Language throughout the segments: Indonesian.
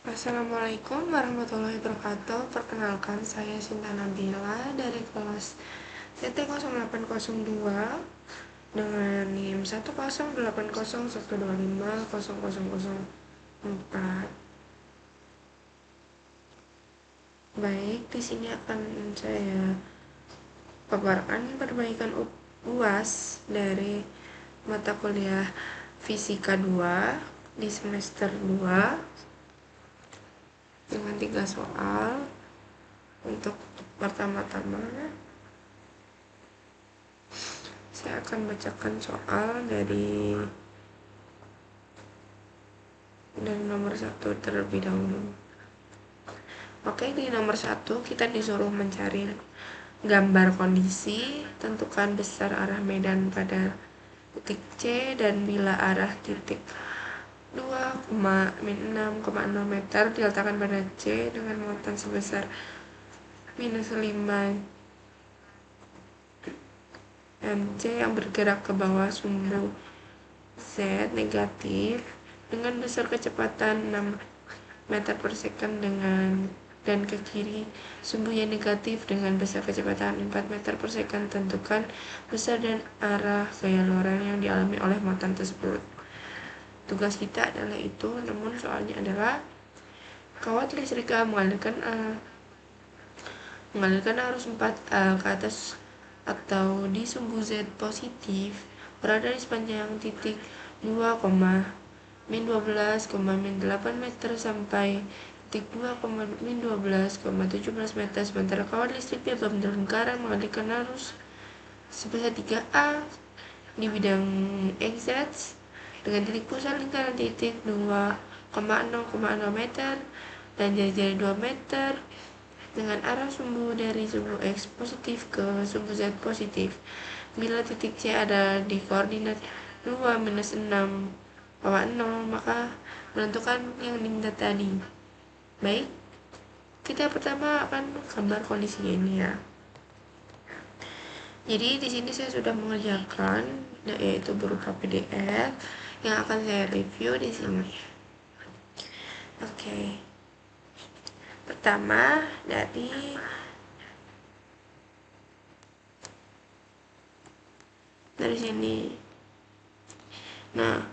Assalamualaikum warahmatullahi wabarakatuh. Perkenalkan, saya Sinta Nabila dari kelas TT0802 dengan NIM 10801250004. Baik, di sini akan saya paparkan perbaikan UAS dari mata kuliah Fisika 2 di semester 2 dengan 3 soal. Untuk pertama-tama saya akan bacakan soal dari nomor 1 terlebih dahulu. Oke, di nomor 1 kita disuruh mencari gambar kondisi, tentukan besar arah medan pada titik C dan bila arah titik 2,-6,0 meter diletakkan pada C dengan muatan sebesar -5 MC yang bergerak ke bawah sumbu Z negatif dengan besar kecepatan 6 meter per second dan ke kiri sumbu Y negatif dengan besar kecepatan 4 meter per second. Tentukan besar dan arah gaya loreng yang dialami oleh muatan tersebut. Tugas kita adalah itu, namun soalnya adalah kawat listrik mengalirkan arus 4A ke atas atau di sumbu Z positif berada di sepanjang titik 2,-12,-8 meter sampai titik 2,-12,17 meter, sementara kawat listrik dalam lingkaran mengalirkan arus sebesar 3A di bidang XZ dengan titik pusat lingkaran titik 2,0,0 meter dan jari-jari 2 meter dengan arah sumbu dari sumbu X positif ke sumbu Z positif. Bila titik C ada di koordinat 2-6,0, maka menentukan yang diminta tadi. Baik, kita pertama akan gambar kondisinya ini ya. Jadi di sini saya sudah mengerjakan, yaitu berupa PDF yang akan saya review di sini. Oke. Pertama dari sini. Nah,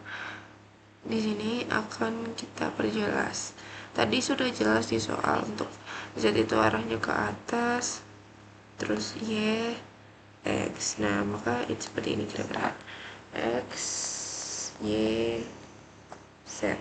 di sini akan kita perjelas. Tadi sudah jelas di soal untuk Z itu arahnya ke atas, terus Y, X. Nah, maka itu seperti ini kira-kira. X, Y, Z.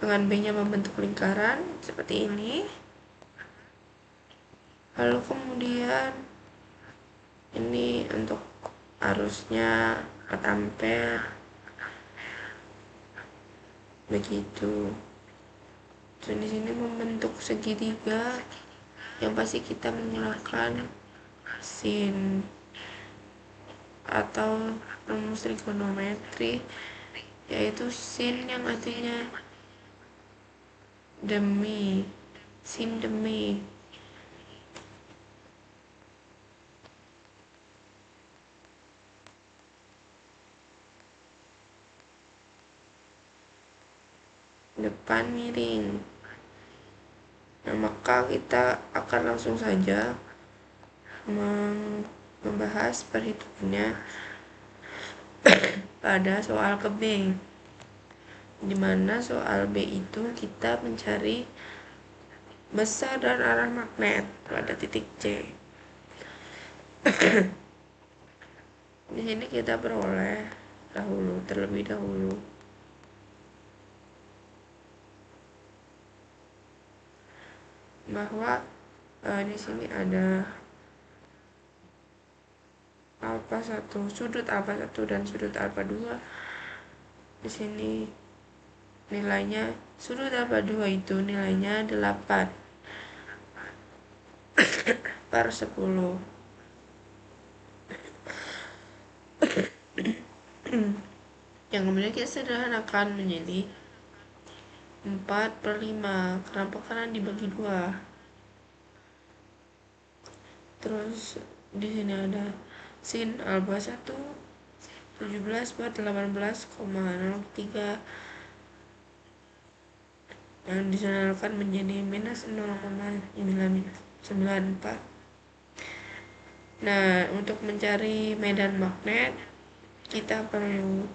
Dengan B-nya membentuk lingkaran seperti ini. Lalu kemudian ini untuk arusnya 4 ampere begitu. Dan di sini membentuk segitiga yang pasti kita menggunakan sin atau rumus trigonometri, yaitu sin yang artinya demi, sin demi. Depan miring. Nah, maka kita akan langsung saja membahas perhitungannya pada soal ke B, dimana soal B itu kita mencari besar dan arah magnet pada titik C. Di sini kita peroleh terlebih dahulu bahwa di sini ada alfa 1, sudut alfa 1 dan sudut alfa 2. Di sini nilainya sudut alfa 2 itu nilainya 8 per 10. Yang kemudian kita sederhanakan menjadi 4/5. Kenapa? Karena dibagi 2. Terus di sini ada sin alba 1 17/18,03 yang disenarkan menjadi minus 0,994. Nah, untuk mencari medan magnet kita perlu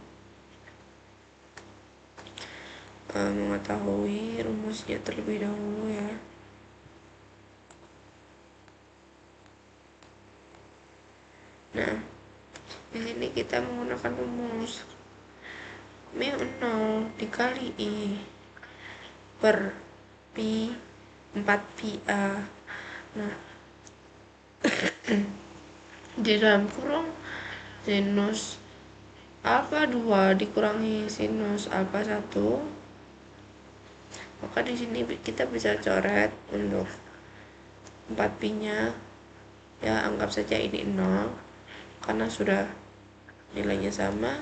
mengetahui rumusnya terlebih dahulu ya. Nah, di sini kita menggunakan rumus mu 0 dikali I per pi 4 pi A. Nah, di dalam kurung sinus alfa 2 dikurangi sinus alfa 1, maka di sini kita bisa coret untuk 4 pi nya ya, anggap saja ini 0 karena sudah nilainya sama.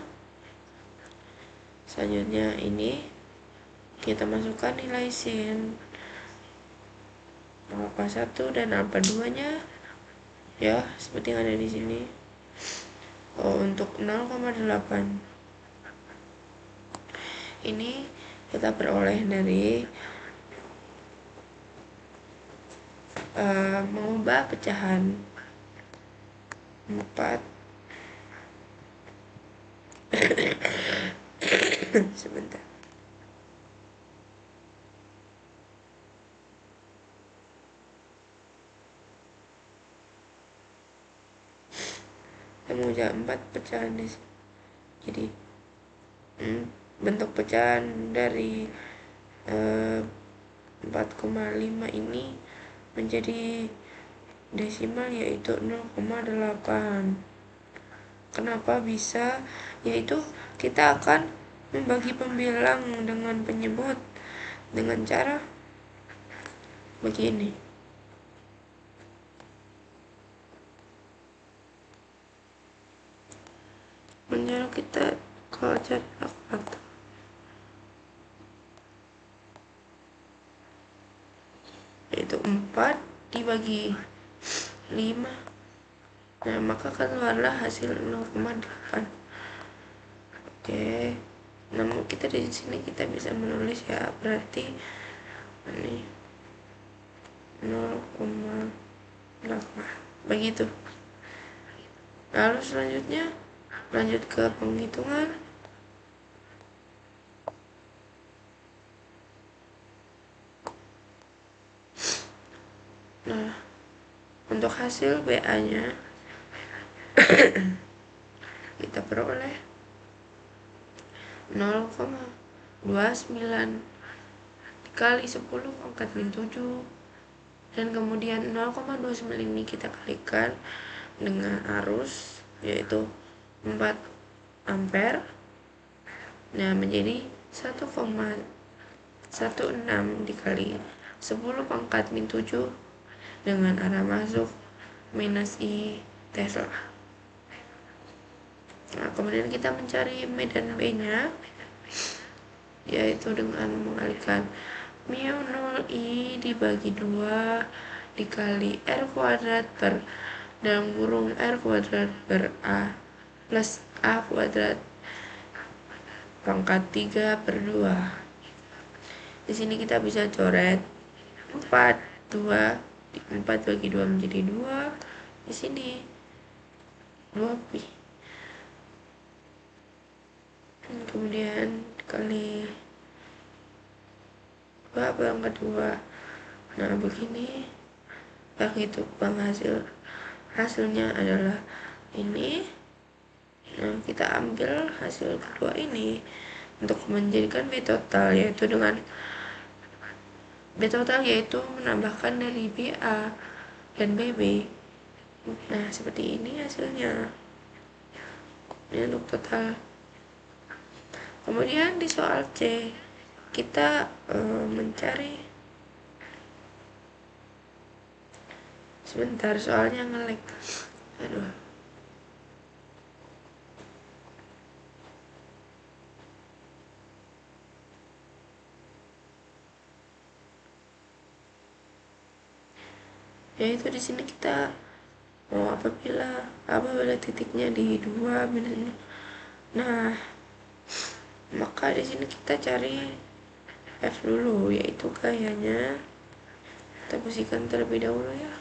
Selanjutnya ini kita masukkan nilai sin alfa 1 dan alfa 2 nya ya, seperti yang ada di sini. Untuk 0,8 ini kita peroleh dari mengubah pecahan 4 sebentar. Mengubah 4 pecahan di sini. Jadi bentuk pecahan dari 4,5 ini menjadi desimal, yaitu 0,8. Kenapa bisa? Yaitu kita akan membagi pembilang dengan penyebut dengan cara begini. Menjadi kita kalau cari kalkulator, yaitu 4 dibagi 5. Nah, maka keluarlah hasil 0,8. Oke. Namun kita di sini kita bisa menulis ya, berarti ini 0,8 begitu. Lalu selanjutnya lanjut ke penghitungan. Nah, untuk hasil BA nya kita peroleh 0,29 dikali 10 pangkat min 7, dan kemudian 0,29 ini kita kalikan dengan arus yaitu 4 ampere. Nah, menjadi 1,16 dikali 10 pangkat min 7 dengan arah masuk minus I Tesla. Nah, kemudian kita mencari medan B nya, yaitu dengan mengalihkan mu 0 I dibagi 2 dikali R kuadrat per dalam kurung R kuadrat per A plus A kuadrat pangkat 3/2. Di sini kita bisa coret 4 bagi 2 menjadi 2. Di sini 2 pi. Kemudian dikali 2 pangkat 2. Nah, begini. Begitu hasilnya adalah ini. Nah, kita ambil hasil kedua ini untuk menjadikan B total, yaitu menambahkan dari BA dan BB. Nah, seperti ini hasilnya. Ini untuk total. Kemudian di soal C kita mencari, sebentar soalnya nge-lag. Aduh. yaitu di sini kita apabila titiknya di 2 minus. Nah, maka di sini kita cari F dulu, yaitu gayanya. Kita bersihkan terlebih dahulu ya.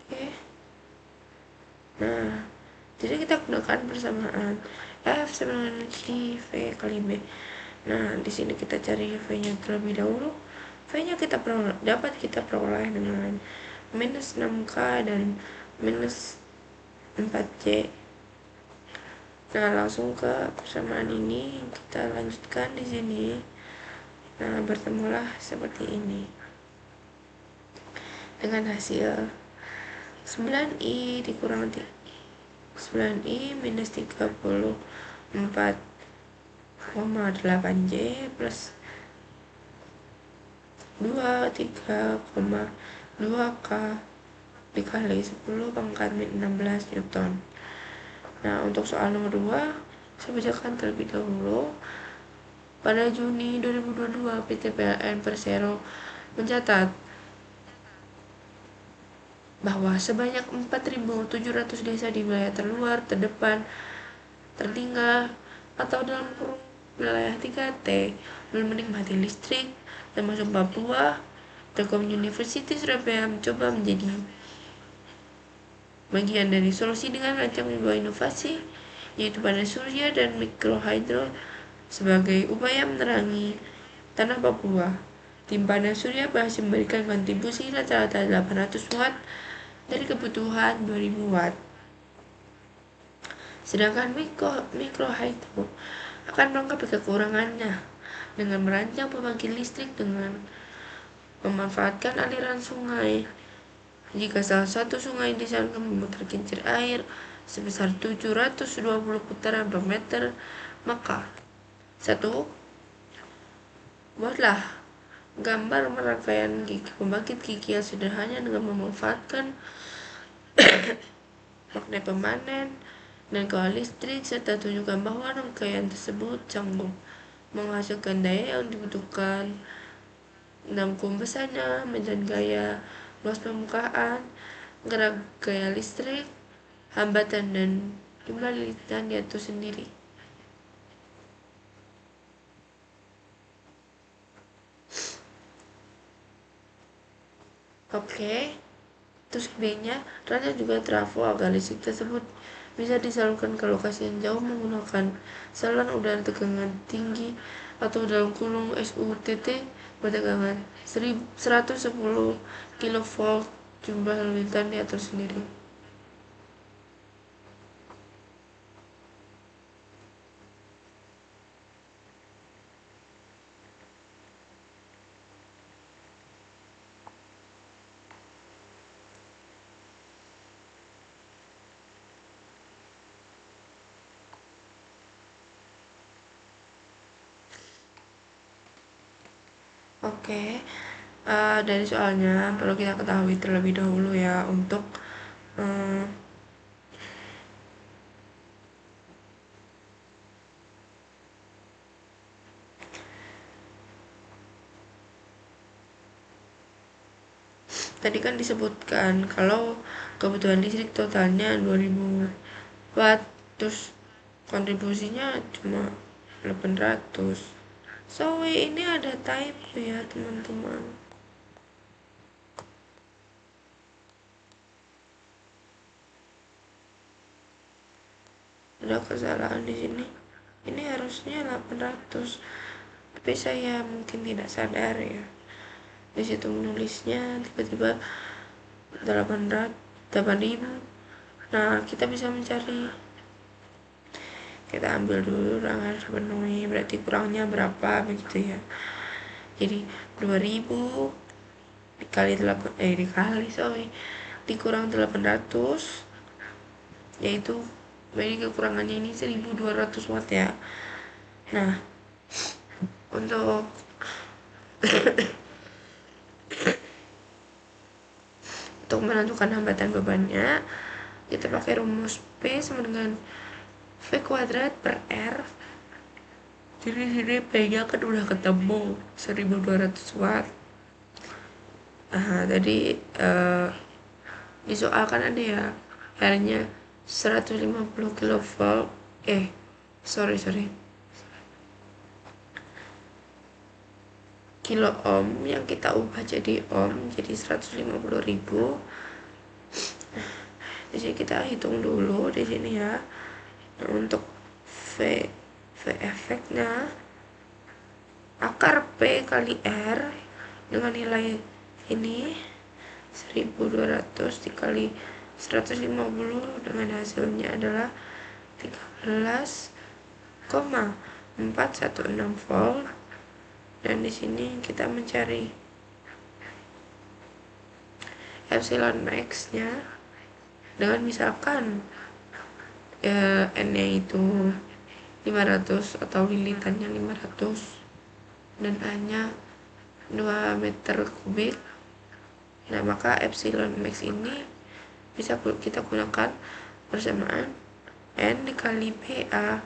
Oke. Nah, jadi kita gunakan persamaan F sama dengan I V kali B. Nah, di sini kita cari V-nya terlebih dahulu. V-nya dapat kita peroleh dengan minus 6K dan minus 4C. Nah, langsung ke persamaan ini kita lanjutkan di sini. Nah, bertemulah seperti ini dengan hasil 9I dikurang 9I minus 34,8J plus 23,2K dikali 10 pangkat 16 Newton. Nah, untuk soal nomor 2 saya bacakan terlebih dahulu. Pada Juni 2022, PT PLN Persero mencatat bahwa sebanyak 4.700 desa di wilayah terluar, terdepan, tertinggal, atau dalam kurung wilayah 3T belum menikmati listrik, termasuk Papua. Telkom University Surabaya mencoba menjadi bagian dari solusi dengan merancang dua inovasi, yaitu panel surya dan mikrohidro sebagai upaya menerangi tanah Papua. Tim panel surya berhasil memberikan kontribusi rata-rata 800 watt dari kebutuhan 2000 watt. Sedangkan mikrohidro akan melengkapi kekurangannya dengan merancang pembangkit listrik dengan memanfaatkan aliran sungai. Jika salah satu sungai disarankan memutar kincir air sebesar 720 putaran per meter, maka 1. Buatlah gambar rangkaian pembangkit gigi yang sederhana dengan memanfaatkan magnet pemanen dan kawat listrik, serta tunjukkan bahwa rangkaian tersebut sanggup menghasilkan daya yang dibutuhkan dalam besarnya, medan gaya, luas permukaan, gerak gaya listrik, hambatan, dan jumlah lilitan diatur sendiri. Oke. Terus B-nya, rancang juga trafo agar listrik tersebut bisa disalurkan ke lokasi yang jauh menggunakan saluran udara tegangan tinggi atau dalam kurung SUTT bertegangan 110 kV, jumlah lilitan diatur sendiri. Oke, dari soalnya perlu kita ketahui terlebih dahulu ya untuk tadi kan disebutkan kalau kebutuhan listrik totalnya 2000 watt, terus kontribusinya cuma 800. So ini ada typo ya teman-teman. Ada kesalahan di sini. Ini harusnya 800, tapi saya mungkin tidak sadar ya. Di situ menulisnya tiba-tiba 8000. Nah, kita bisa mencari. Kita ambil dulu rangkaian penuhi, berarti kurangnya berapa begitu ya. Jadi 2000 dikurang 800, yaitu jadi kekurangannya ini 1200 watt ya. Nah, untuk menentukan hambatan bebannya, kita pakai rumus P sama dengan V kuadrat per R Jadi sini P-nya kan udah ketemu 1200 watt. Tadi di soal kan ada ya R-nya 150 kilovolt. Sorry kilo ohm yang kita ubah jadi ohm, jadi 150.000. Di sini kita hitung dulu di sini ya. Nah, untuk V efeknya akar P kali R dengan nilai ini 1200 dikali 150 dengan hasilnya adalah 13,416 volt. Dan di sini kita mencari epsilon max nya dengan misalkan N-nya itu 500 atau lilitannya 500 dan A-nya 2 meter kubik. Nah, maka epsilon max ini bisa kita gunakan persamaan N dikali PA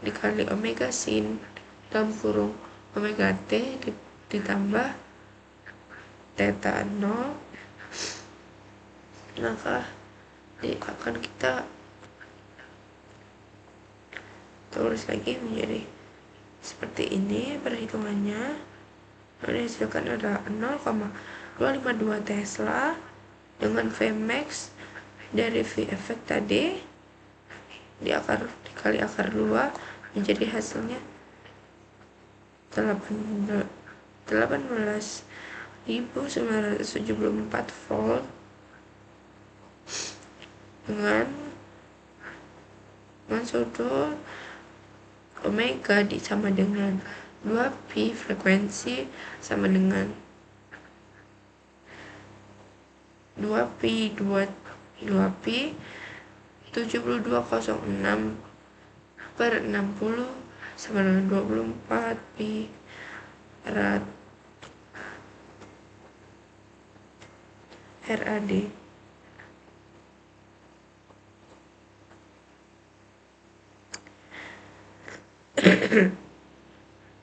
dikali omega sin dalam kurung omega T ditambah theta 0. Maka akan kita tulis lagi menjadi seperti ini perhitungannya. Yang dihasilkan adalah 0,252 Tesla dengan Vmax dari V efek tadi dikali akar 2 menjadi hasilnya 18.974 volt dengan sudut omega sama dengan 2pi, frekuensi sama dengan 2pi 2pi 7206 per 60 sama dengan 24 pi rad RAD.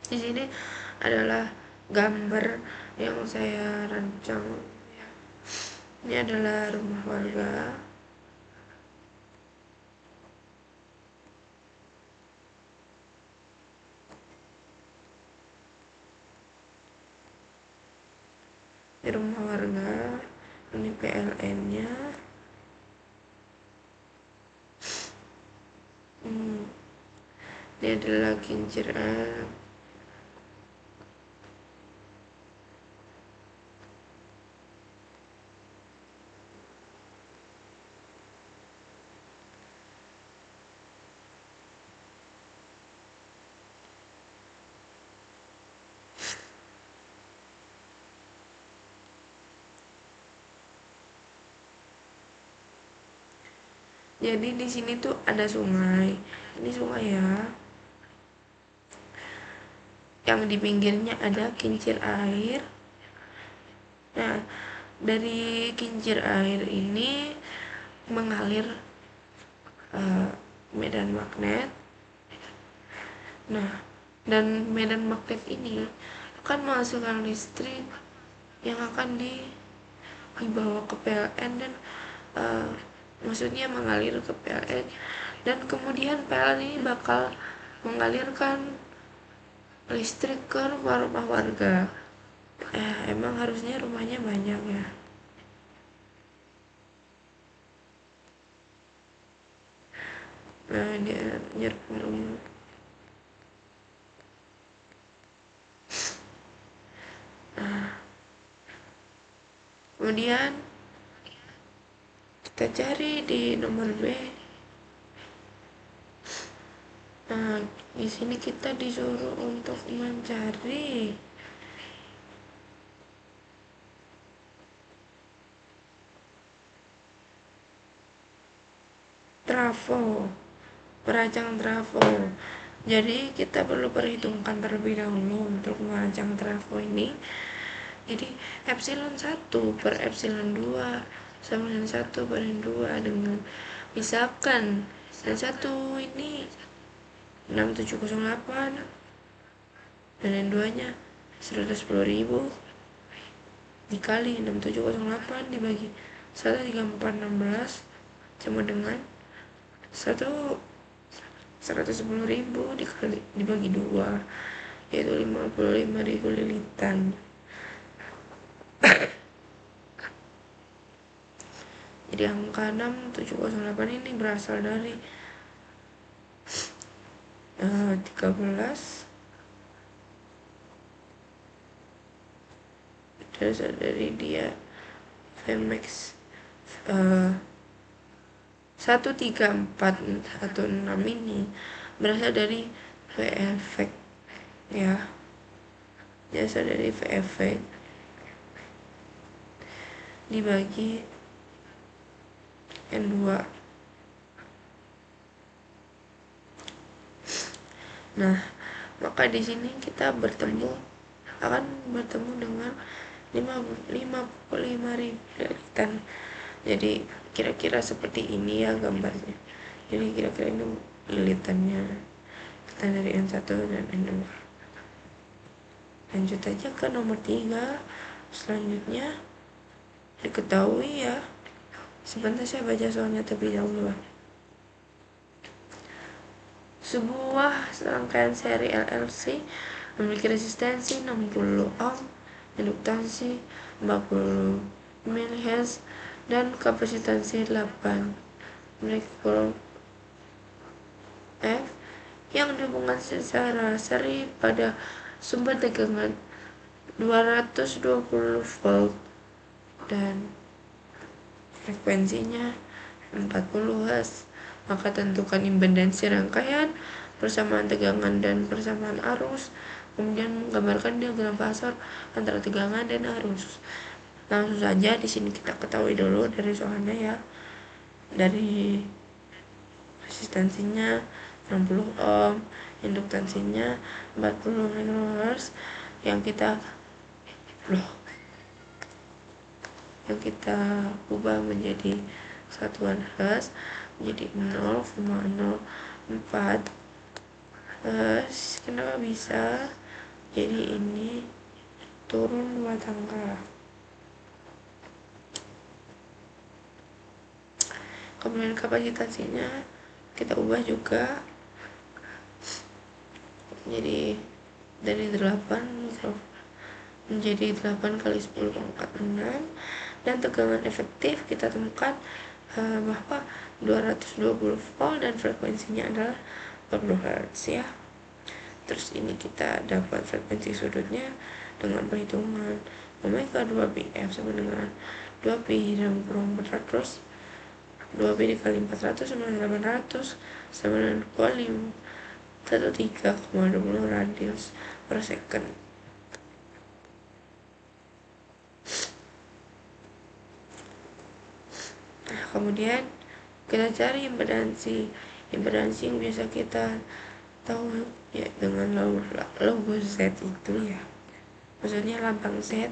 Di sini adalah gambar yang saya rancang. Ini adalah rumah warga. Di rumah warga, ini PLN-nya. Ini adalah kincir air. Jadi di sini tuh ada sungai. Ini sungai ya. Yang di pinggirnya ada kincir air. Nah, dari kincir air ini mengalir medan magnet. Nah, dan medan magnet ini akan menghasilkan listrik yang akan dibawa ke PLN dan maksudnya mengalir ke PLN, dan kemudian PLN ini bakal mengalirkan listrik ke rumah-rumah warga. Emang harusnya rumahnya banyak ya. Nah, dia nyerap rumah. Kemudian kita cari di nomor B. Nah, di sini kita disuruh untuk mencari trafo, perancang trafo. Jadi kita perlu perhitungkan terlebih dahulu untuk merancang trafo ini. Jadi epsilon 1 per epsilon 2 sama dengan 1 banding 2 dengan misalkan dan 1 ini 6708 dan yang duanya 110.000 dikali 6708 dibagi 13416 sama dengan 110.000 dibagi 2, yaitu 55.000 lilitan. Jadi angka 6708 ini berasal dari 13 berasal dari dia Vmax 13416 ini berasal dari V effect ya, berasal dari V effect dibagi N2. Nah, maka di sini kita akan bertemu dengan 55.000 lilitan. Jadi kira-kira seperti ini ya gambarnya. Jadi kira-kira ini lilitannya kita dari N1 dan N2. Lanjut aja ke nomor 3. Selanjutnya diketahui ya, sebentar saya baca soalnya terlebih dahulu. Sebuah serangkaian seri LLC memiliki resistensi 60 ohm, induktansi 40 mHz, dan kapasitansi 8 microfarad F yang dihubungkan secara seri pada sumber tegangan 220 volt dan frekuensinya 40 Hz. Maka tentukan impedansi rangkaian, persamaan tegangan dan persamaan arus, kemudian menggambarkan diagram fasor antara tegangan dan arus. Langsung saja di sini kita ketahui dulu dari soalnya ya. Dari resistansinya 60 ohm, induktansinya 40 mHz yang kita ubah menjadi satuan Hz menjadi 0,04 Hz. Kenapa bisa? Jadi ini turun 2 tangga. Kemudian kapasitansinya kita ubah juga jadi dari 8 menjadi 8 kali 10 pangkat 6, dan tegangan efektif kita temukan bahwa 220 volt dan frekuensinya adalah 40 Hz ya. Terus ini kita dapat frekuensi sudutnya dengan perhitungan omega 2πf sama dengan 2pi dan kurang 400, 2pi dikali 400 sama dengan 800 sama dengan kuali 13,20 radius per second. Nah, kemudian kita cari impedansi yang biasa kita tahu ya dengan logo Z itu ya, maksudnya lambang Z.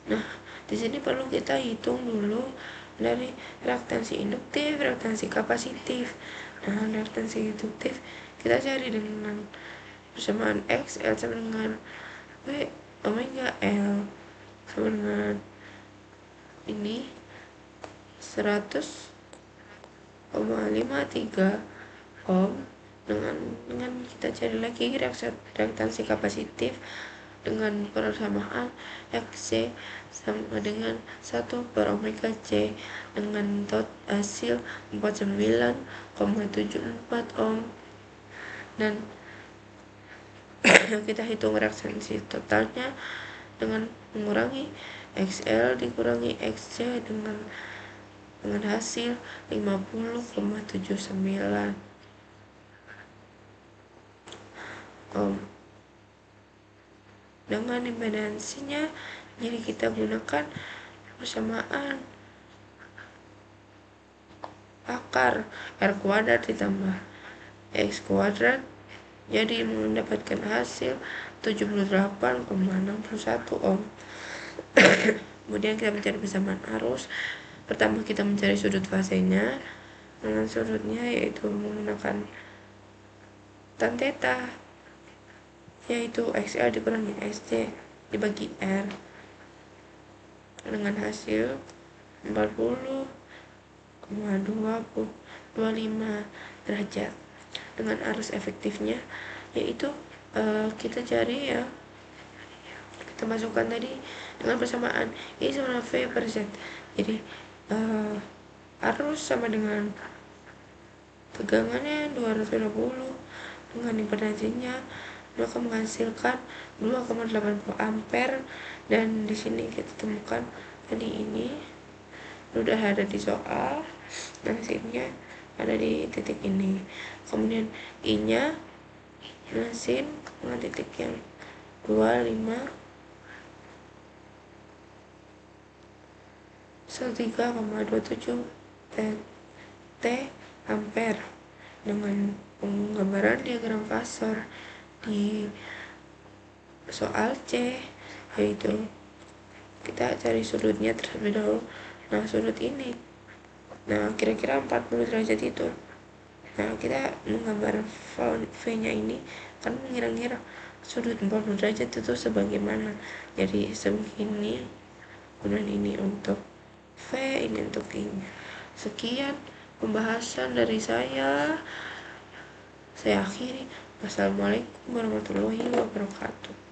Nah, di sini perlu kita hitung dulu dari reaktansi induktif, reaktansi kapasitif. Nah, reaktansi induktif kita cari dengan persamaan X L sama dengan W omega L sama dengan ini 100,53 ohm. Dengan kita cari lagi reaktansi kapasitif dengan persamaan XC sama dengan 1 per omega C dengan hasil 49,74 ohm. Dan kita hitung reaktansi totalnya dengan mengurangi XL dikurangi XC dengan hasil 50,79 ohm. Dengan impedansinya jadi kita gunakan persamaan akar R kuadrat ditambah X kuadrat, jadi mendapatkan hasil 78,61 ohm. Kemudian kita mencari persamaan arus. Pertama kita mencari sudut fasenya dengan sudutnya, yaitu menggunakan tan theta. yaitu XL dikurangi SC dibagi R dengan hasil 40,25 derajat. Dengan arus efektifnya yaitu kita cari ya, kita masukkan tadi dengan persamaan I sama V per Z. Jadi arus sama dengan tegangannya 220 dengan impedansinya akan menghasilkan 2,80 ampere, dan di sini kita temukan tadi ini udah ada di soal, dan hasilnya ada di titik ini. Kemudian I nya mesin dengan titik yang 13,27 T ampere. Dengan penggambaran diagram Fasor di soal C, yaitu kita cari sudutnya terlebih dahulu. Nah, sudut ini, nah kira-kira 40 derajat itu. Nah, kita menggambar V nya ini kan mengira-ngira sudut 40 derajat itu sebagaimana. Jadi sebegini, kemudian ini untuk V, ini untuk I nya. Sekian pembahasan dari saya akhiri. Wassalamualaikum warahmatullahi wabarakatuh.